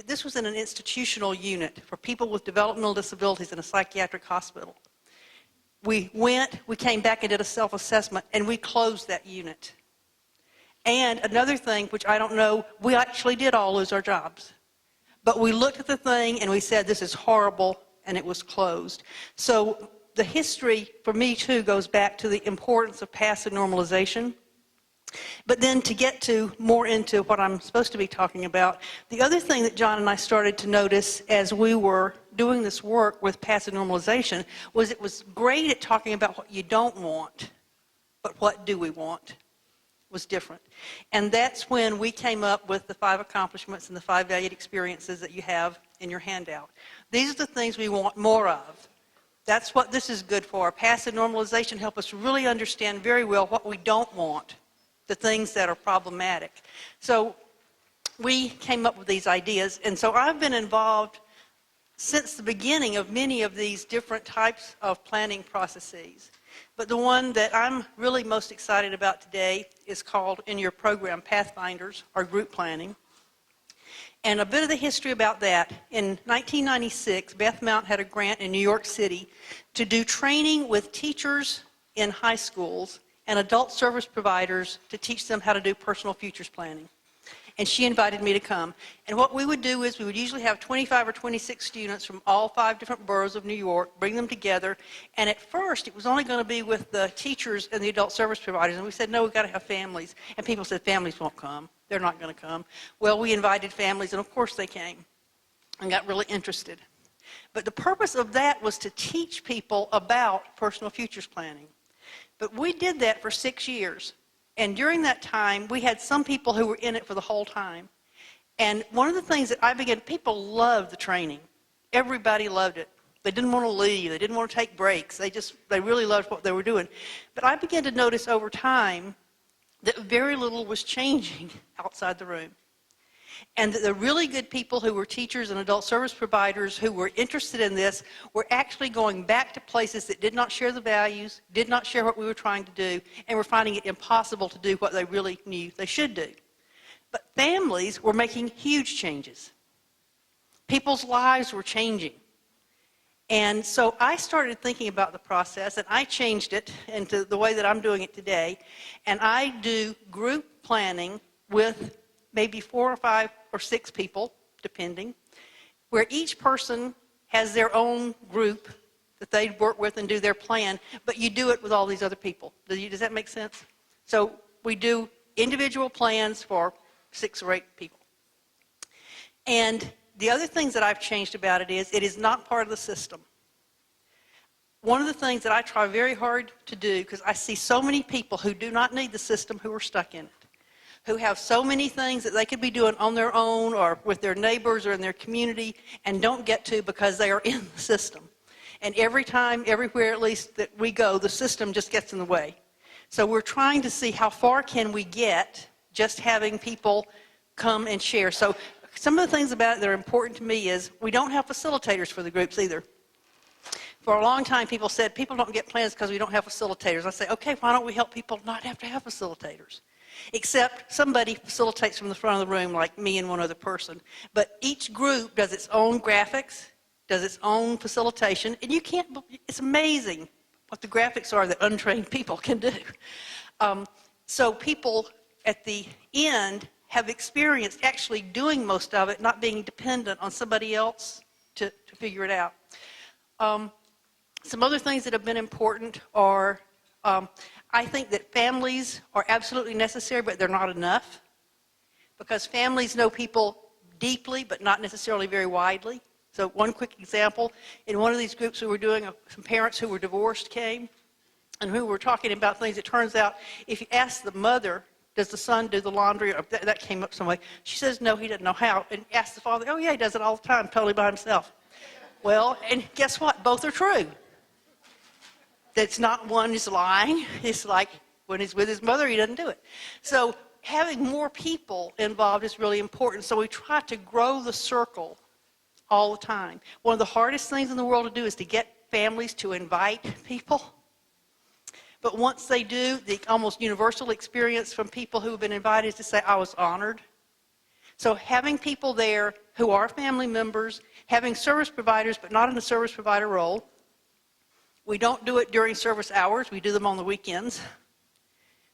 This was in an institutional unit for people with developmental disabilities in a psychiatric hospital. We came back and did a self-assessment, and we closed that unit. And another thing, which I don't know, we actually did all lose our jobs. But we looked at the thing and we said, this is horrible, and it was closed. So the history, for me too, goes back to the importance of passive normalization. But then to get more into what I'm supposed to be talking about, the other thing that John and I started to notice as we were doing this work with passive normalization was it was great at talking about what you don't want, but what do we want was different. And that's when we came up with the 5 accomplishments and the 5 valued experiences that you have in your handout. These are the things we want more of. That's what this is good for. Passive normalization helps us really understand very well what we don't want, the things that are problematic. So we came up with these ideas, and so I've been involved since the beginning of many of these different types of planning processes. But the one that I'm really most excited about today is called, in your program, Pathfinders, or group planning. And a bit of the history about that. In 1996, Beth Mount had a grant in New York City to do training with teachers in high schools and adult service providers to teach them how to do personal futures planning. And she invited me to come. And what we would do is we would usually have 25 or 26 students from all 5 different boroughs of New York, bring them together. And at first, it was only going to be with the teachers and the adult service providers. And we said, no, we've got to have families. And people said, families won't come. They're not going to come. Well, we invited families, and of course they came and got really interested. But the purpose of that was to teach people about personal futures planning. But we did that for 6 years. And during that time, we had some people who were in it for the whole time. And one of the things that people loved the training. Everybody loved it. They didn't want to leave. They didn't want to take breaks. They really loved what they were doing. But I began to notice over time that very little was changing outside the room. And that the really good people who were teachers and adult service providers who were interested in this were actually going back to places that did not share the values, did not share what we were trying to do, and were finding it impossible to do what they really knew they should do. But families were making huge changes. People's lives were changing. And so I started thinking about the process, and I changed it into the way that I'm doing it today. And I do group planning with maybe 4 or 5 or 6 people, depending, where each person has their own group that they work with and do their plan, but you do it with all these other people. Does that make sense? So we do individual plans for 6 or 8 people. And the other things that I've changed about it is not part of the system. One of the things that I try very hard to do, because I see so many people who do not need the system who are stuck in it, who have so many things that they could be doing on their own or with their neighbors or in their community and don't get to because they are in the system. And every time, everywhere at least that we go, the system just gets in the way. So we're trying to see how far can we get just having people come and share. So some of the things about it that are important to me is we don't have facilitators for the groups either. For a long time, people said, people don't get plans because we don't have facilitators. I say, okay, why don't we help people not have to have facilitators? Except somebody facilitates from the front of the room, like me and one other person. But each group does its own graphics, does its own facilitation, and it's amazing what the graphics are that untrained people can do. So people at the end have experienced actually doing most of it, not being dependent on somebody else to figure it out. Some other things that have been important are, I think that families are absolutely necessary, but they're not enough. Because families know people deeply, but not necessarily very widely. So one quick example, in one of these groups we were doing, some parents who were divorced came, and who were talking about things. It turns out, if you ask the mother, does the son do the laundry? Or that came up some way. She says, no, he doesn't know how. And ask the father, oh yeah, he does it all the time, totally by himself. Well, and guess what? Both are true. That's not one is lying. It's like when he's with his mother, he doesn't do it. So having more people involved is really important. So we try to grow the circle all the time. One of the hardest things in the world to do is to get families to invite people. But once they do, the almost universal experience from people who have been invited is to say, I was honored. So having people there who are family members, having service providers but not in a service provider role. We don't do it during service hours. We do them on the weekends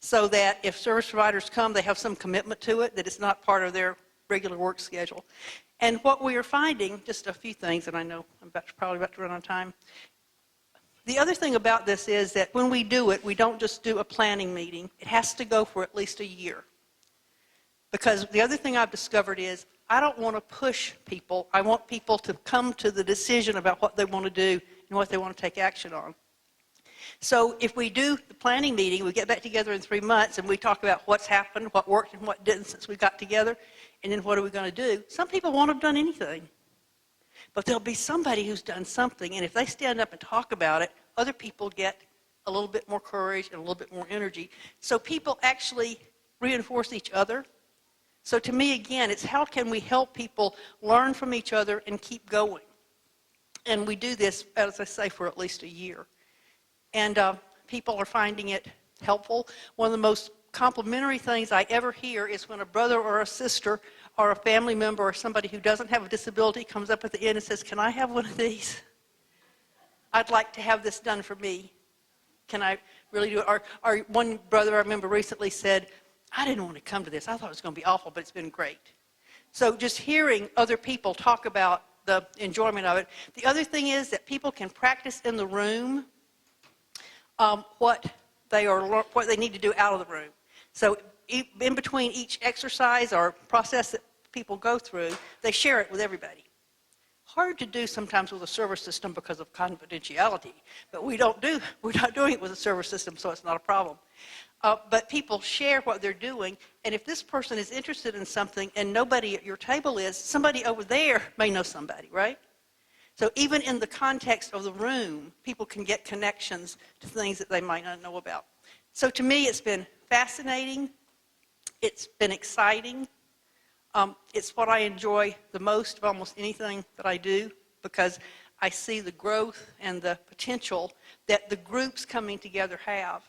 so that if service providers come, they have some commitment to it, that it's not part of their regular work schedule. And what we are finding, just a few things, and I know I'm probably about to run out of time. The other thing about this is that when we do it, we don't just do a planning meeting. It has to go for at least a year. Because the other thing I've discovered is I don't want to push people. I want people to come to the decision about what they want to do and what they want to take action on. So if we do the planning meeting, we get back together in 3 months and we talk about what's happened, what worked and what didn't since we got together, and then what are we going to do? Some people won't have done anything. But there'll be somebody who's done something, and if they stand up and talk about it, other people get a little bit more courage and a little bit more energy. So people actually reinforce each other. So to me, again, it's how can we help people learn from each other and keep going? And we do this, as I say, for at least a year. And people are finding it helpful. One of the most complimentary things I ever hear is when a brother or a sister or a family member or somebody who doesn't have a disability comes up at the end and says, "Can I have one of these? I'd like to have this done for me. Can I really do it?" Or one brother I remember recently said, "I didn't want to come to this. I thought it was going to be awful, but it's been great." So just hearing other people talk about the enjoyment of it. The other thing is that people can practice in the room what they need to do out of the room. So in between each exercise or process that people go through, they share it with everybody. Hard to do sometimes with a server system because of confidentiality, but we're not doing it with a server system, so it's not a problem. But people share what they're doing, and if this person is interested in something and nobody at your table is, somebody over there may know somebody, right? So even in the context of the room, people can get connections to things that they might not know about. So to me, it's been fascinating. It's been exciting. It's what I enjoy the most of almost anything that I do because I see the growth and the potential that the groups coming together have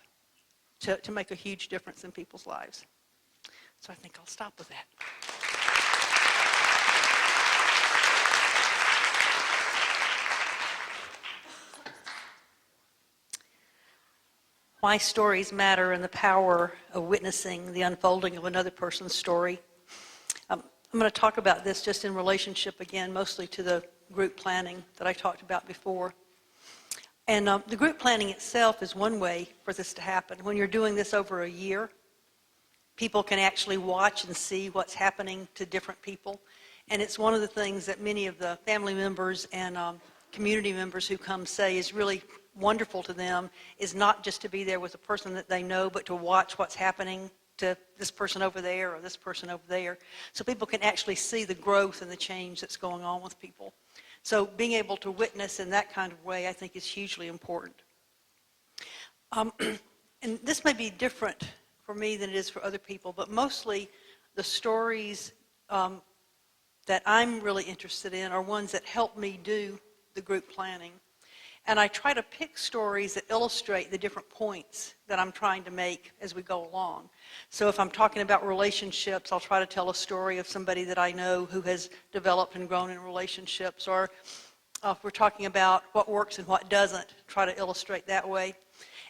to make a huge difference in people's lives. So I think I'll stop with that. Why stories matter and the power of witnessing the unfolding of another person's story. I'm going to talk about this just in relationship, again, mostly to the group planning that I talked about before. And the group planning itself is one way for this to happen. When you're doing this over a year, people can actually watch and see what's happening to different people. And it's one of the things that many of the family members and community members who come say is really wonderful to them, is not just to be there with a person that they know, but to watch what's happening to this person over there or this person over there. So people can actually see the growth and the change that's going on with people. So being able to witness in that kind of way, I think, is hugely important. And this may be different for me than it is for other people, but mostly the stories that I'm really interested in are ones that help me do the group planning. And I try to pick stories that illustrate the different points that I'm trying to make as we go along. So if I'm talking about relationships, I'll try to tell a story of somebody that I know who has developed and grown in relationships. Or if we're talking about what works and what doesn't, try to illustrate that way.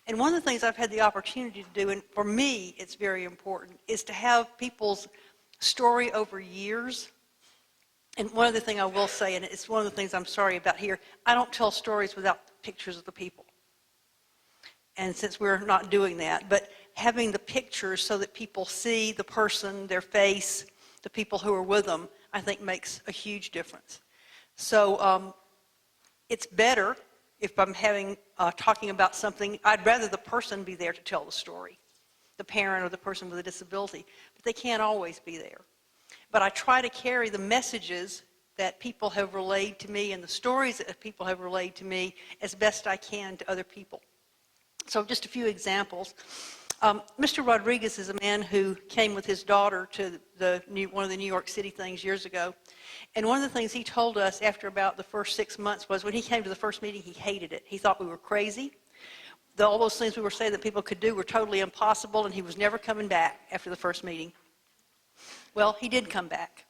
And one of the things I've had the opportunity to do, and for me it's very important, is to have people's story over years. And one other thing I will say, and it's one of the things I'm sorry about here, I don't tell stories without pictures of the people. And since we're not doing that, but having the pictures so that people see the person, their face, the people who are with them, I think makes a huge difference. So it's better if I'm talking about something, I'd rather the person be there to tell the story, the parent or the person with a disability, but they can't always be there. But I try to carry the messages that people have relayed to me and the stories that people have relayed to me as best I can to other people. So just a few examples. Mr. Rodriguez is a man who came with his daughter to one of the New York City things years ago. And one of the things he told us after about the first 6 months was when he came to the first meeting, he hated it. He thought we were crazy. All those things we were saying that people could do were totally impossible, and he was never coming back after the first meeting. Well, he did come back.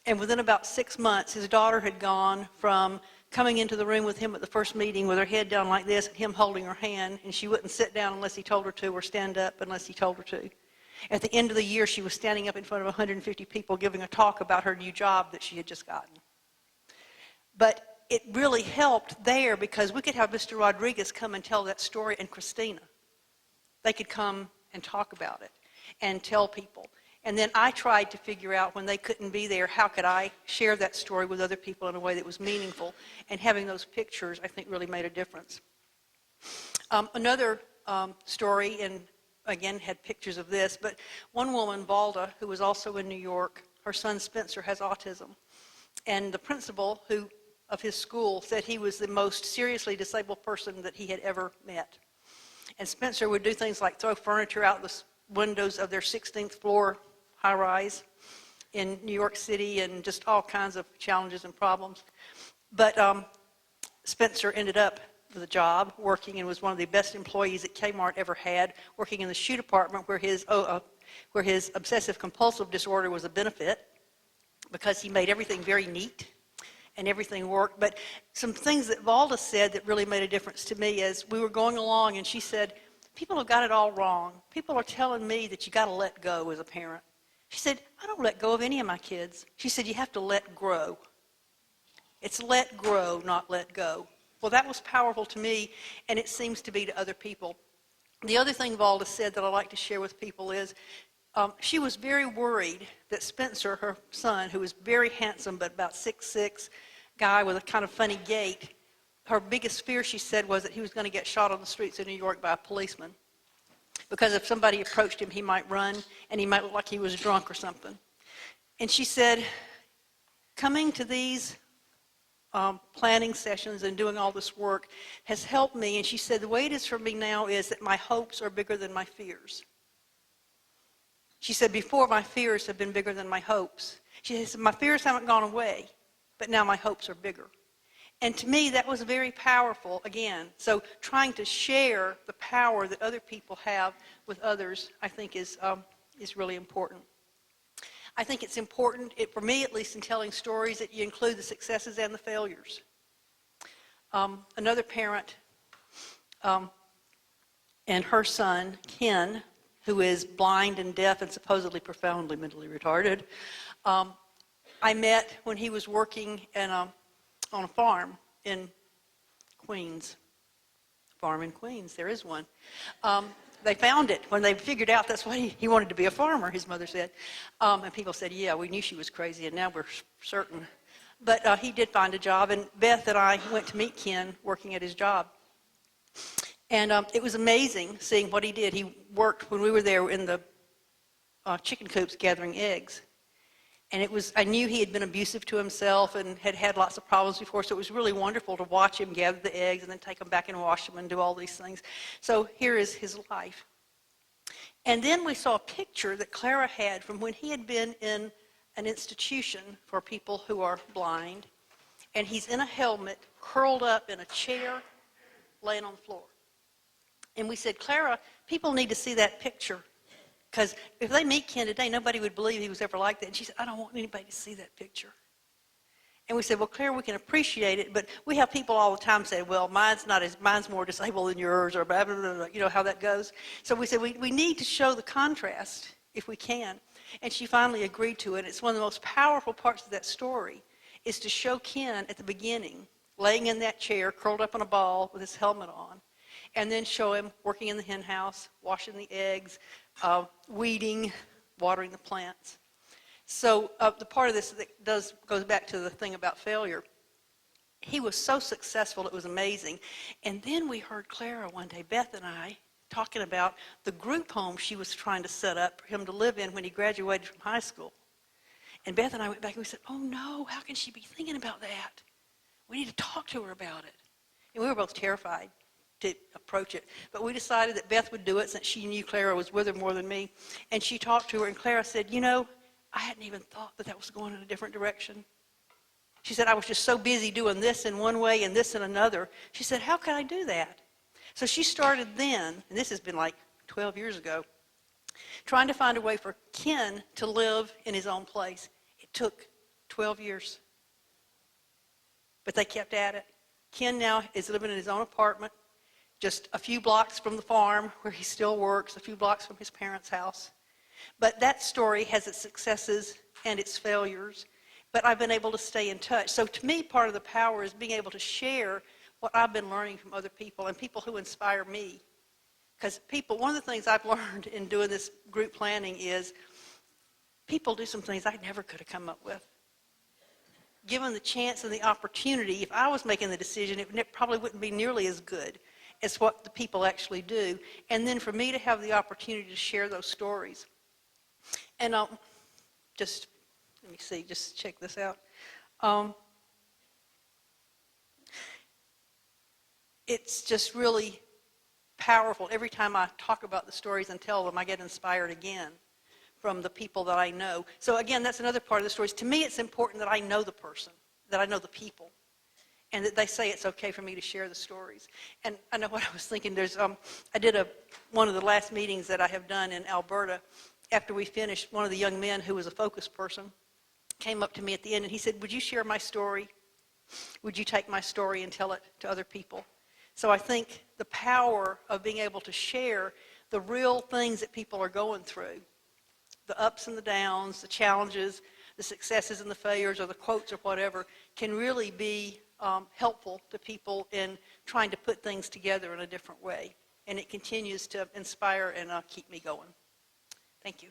And within about 6 months, his daughter had gone from coming into the room with him at the first meeting with her head down like this and him holding her hand, and she wouldn't sit down unless he told her to or stand up unless he told her to. At the end of the year, she was standing up in front of 150 people giving a talk about her new job that she had just gotten. But it really helped there because we could have Mr. Rodriguez come and tell that story, and Christina. They could come and talk about it and tell people. And then I tried to figure out, when they couldn't be there, how could I share that story with other people in a way that was meaningful. And having those pictures, I think, really made a difference. Another story, and again had pictures of this, but one woman, Valda, who was also in New York, her son Spencer has autism. And the principal of his school said he was the most seriously disabled person that he had ever met. And Spencer would do things like throw furniture out the windows of their 16th floor high-rise in New York City, and just all kinds of challenges and problems. But Spencer ended up with a job working and was one of the best employees that Kmart ever had, working in the shoe department where his obsessive-compulsive disorder was a benefit because he made everything very neat and everything worked. But some things that Valda said that really made a difference to me is we were going along, and she said, people have got it all wrong. People are telling me that you got to let go as a parent. She said, I don't let go of any of my kids. She said, you have to let grow. It's let grow, not let go. Well, that was powerful to me, and it seems to be to other people. The other thing Valda said that I like to share with people is she was very worried that Spencer, her son, who was very handsome but about 6'6", guy with a kind of funny gait, her biggest fear, she said, was that he was going to get shot on the streets of New York by a policeman. Because if somebody approached him, he might run, and he might look like he was drunk or something. And she said, coming to these planning sessions and doing all this work has helped me. And she said, the way it is for me now is that my hopes are bigger than my fears. She said, before, my fears have been bigger than my hopes. She said, my fears haven't gone away, but now my hopes are bigger. And to me, that was very powerful, again. So trying to share the power that other people have with others, I think, is really important. I think it's important, for me at least, in telling stories, that you include the successes and the failures. Another parent and her son, Ken, who is blind and deaf and supposedly profoundly mentally retarded, I met when he was working on a farm in Queens. Farm in Queens, there is one. They found it when they figured out that's why he wanted to be a farmer, his mother said. And people said, yeah, we knew she was crazy, and now we're certain. But he did find a job, and Beth and I went to meet Ken working at his job. And it was amazing seeing what he did. He worked when we were there in the chicken coops gathering eggs. And I knew he had been abusive to himself and had had lots of problems before, so it was really wonderful to watch him gather the eggs and then take them back and wash them and do all these things. So here is his life. And then we saw a picture that Clara had from when he had been in an institution for people who are blind, and he's in a helmet, curled up in a chair, laying on the floor. And we said, Clara, people need to see that picture. Because if they meet Ken today, nobody would believe he was ever like that. And she said, I don't want anybody to see that picture. And we said, well, Claire, we can appreciate it, but we have people all the time say, well, mine's more disabled than yours, or blah, blah, blah, blah, you know how that goes. So we said, we need to show the contrast if we can. And she finally agreed to it. It's one of the most powerful parts of that story is to show Ken at the beginning, laying in that chair, curled up in a ball with his helmet on, and then show him working in the hen house, washing the eggs, weeding, watering the plants. So the part of this that goes back to the thing about failure. He was so successful, it was amazing. And then we heard Clara one day, Beth and I, talking about the group home she was trying to set up for him to live in when he graduated from high school. And Beth and I went back and we said, oh no, how can she be thinking about that? We need to talk to her about it. And we were both terrified to approach it. But we decided that Beth would do it since she knew Clara was with her more than me. And she talked to her, and Clara said, you know, I hadn't even thought that was going in a different direction. She said, I was just so busy doing this in one way and this in another. She said, how can I do that? So she started then, and this has been like 12 years ago, trying to find a way for Ken to live in his own place. It took 12 years. But they kept at it. Ken now is living in his own apartment, just a few blocks from the farm where he still works, a few blocks from his parents' house. But that story has its successes and its failures, but I've been able to stay in touch. So to me, part of the power is being able to share what I've been learning from other people and people who inspire me. Because one of the things I've learned in doing this group planning is people do some things I never could have come up with. Given the chance and the opportunity, if I was making the decision, it probably wouldn't be nearly as good as what the people actually do. And then for me to have the opportunity to share those stories. And let me see, just check this out. It's just really powerful. Every time I talk about the stories and tell them, I get inspired again from the people that I know. So again, that's another part of the stories. To me, it's important that I know the person, that I know the people, and that they say it's okay for me to share the stories. And I know what I was thinking. I did one of the last meetings that I have done in Alberta. After we finished, one of the young men who was a focus person came up to me at the end and he said, "Would you share my story? Would you take my story and tell it to other people?" So I think the power of being able to share the real things that people are going through, the ups and the downs, the challenges, the successes and the failures, or the quotes or whatever, can really be helpful to people in trying to put things together in a different way. And it continues to inspire and keep me going. Thank you.